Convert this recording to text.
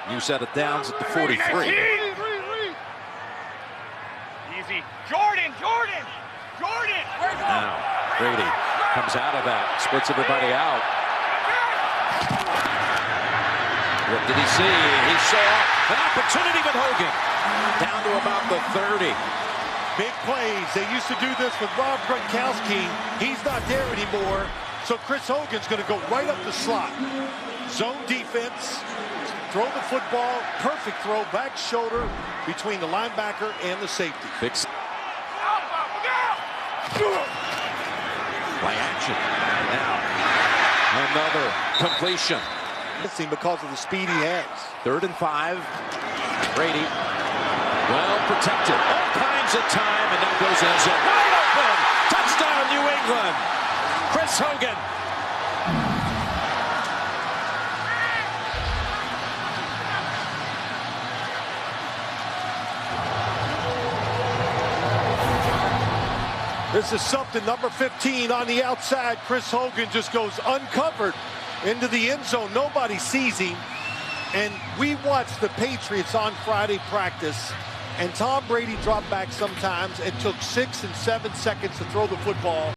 New set of downs at the 43. Easy. Jordan. Now, Brady comes out of that, splits everybody out. What did he see? He saw an opportunity with Hogan. Down to about the 30. Big plays. They used to do this with Rob Gronkowski. He's not there anymore. So Chris Hogan's going to go right up the slot. Zone defense. Throw the football. Perfect throw. Back shoulder between the linebacker and the safety. Fix. Play action. Now, another completion. Because of the speed he has. 3rd and 5. Brady, well protected. All kinds of time, and now goes in zone. Wide open. Touchdown, New England. Chris Hogan. This is something. Number 15 on the outside. Chris Hogan just goes uncovered into the end zone. Nobody sees him. And we watched the Patriots on Friday practice, and Tom Brady dropped back sometimes and took 6 and 7 seconds to throw the football.